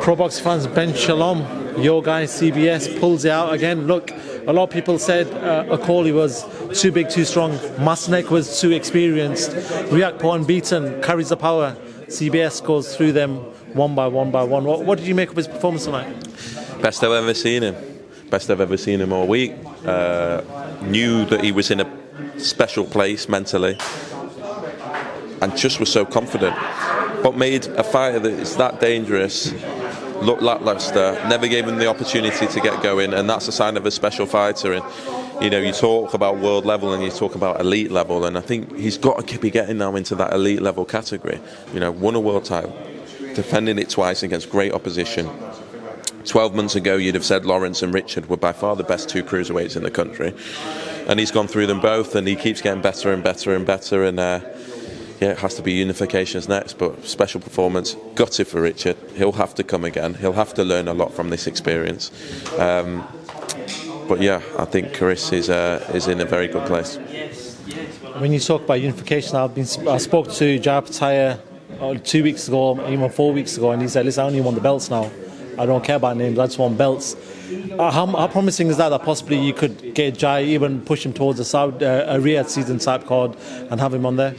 Pro Box fans, Ben Shalom, your guy CBS pulls it out again. Look, a lot of people said Akoli was too big, too strong. Masnek was too experienced. Riakporhe unbeaten, carries the power. CBS goes through them one by one by one. What did you make of his performance tonight? Best I've ever seen him. Best I've ever seen him all week. Knew that he was in a special place mentally, and just was so confident. But made a fighter that is that dangerous look lackluster. Never gave him the opportunity to get going, and that's a sign of a special fighter. And you know, you talk about world level and you talk about elite level, and I think he's got to be getting now into that elite level category. You know, won a world title, defending it twice against great opposition. 12 months ago, you'd have said Lawrence and Richard were by far the best two cruiserweights in the country, and he's gone through them both, and he keeps getting better and better and better. And yeah, it has to be unifications next, but special performance. Gutted for Richard. He'll have to come again. He'll have to learn a lot from this experience. But yeah, I think Chris is in a very good place. When you talk about unification, I spoke to Riakporhe 2 weeks ago, even 4 weeks ago, and he said, "Listen, I only want the belts now. I don't care about names. I just want belts." How promising is that possibly you could get Jai, even push him towards a Riyadh season type card and have him on there?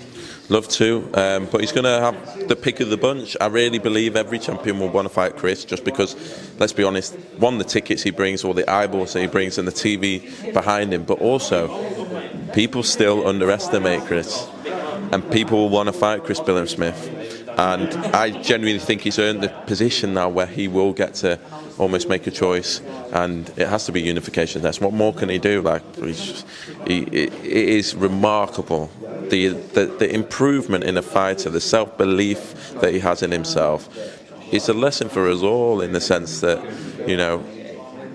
Love to, but he's going to have the pick of the bunch. I really believe every champion will want to fight Chris, just because, let's be honest, one, the tickets he brings, or the eyeballs that he brings, and the TV behind him, but also people still underestimate Chris, and people will want to fight Chris Billam-Smith. And I genuinely think he's earned the position now where he will get to almost make a choice, and it has to be unification. That's what more can he do? Like, it is remarkable the improvement in a fighter, the self-belief that he has in himself. It's a lesson for us all in the sense that, you know,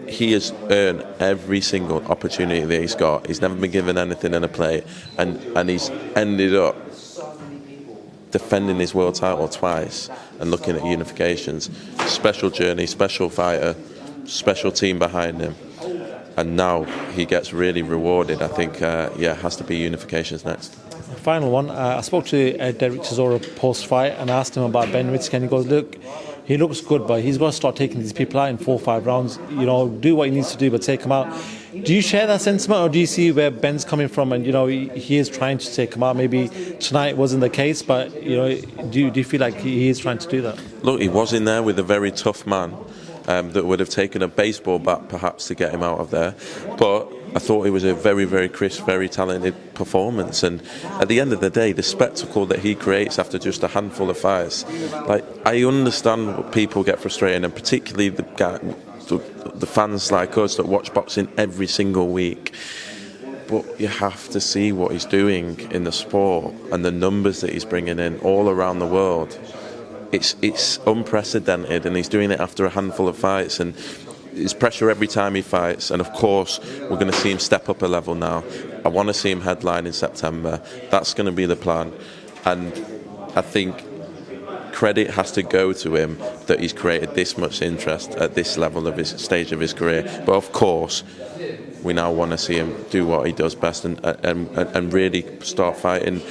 he has earned every single opportunity that he's got. He's never been given anything in a plate, and he's ended up defending his world title twice and looking at unifications. Special journey, special fighter, special team behind him, and now he gets really rewarded. I think yeah, has to be unifications next. Final one, I spoke to Derek Chisora post-fight and asked him about Ben Whittaker, and he goes, "Look, he looks good, but he's got to start taking these people out in 4 or 5 rounds. You know, do what he needs to do, but take him out." Do you share that sentiment, or do you see where Ben's coming from? And you know, he is trying to take him out. Maybe tonight wasn't the case, but you know, do you feel like he is trying to do that? Look, he was in there with a very tough man that would have taken a baseball bat perhaps to get him out of there, but I thought it was a very, very crisp, very talented performance. And at the end of the day, the spectacle that he creates after just a handful of fights, like, I understand what people get frustrated, and particularly the fans like us that watch boxing every single week. But you have to see what he's doing in the sport and the numbers that he's bringing in all around the world. It's unprecedented, and he's doing it after a handful of fights, and there's pressure every time he fights. And of course, we're going to see him step up a level now. I want to see him headline in September. That's going to be the plan, and I think credit has to go to him that he's created this much interest at this level of his stage of his career. But of course, we now want to see him do what he does best, and really start fighting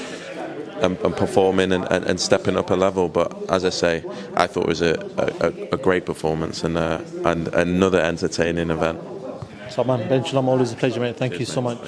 and performing and stepping up a level. But as I say, I thought it was a great performance and another entertaining event. So man, Ben Shalom, always a pleasure, mate. Thank you so much.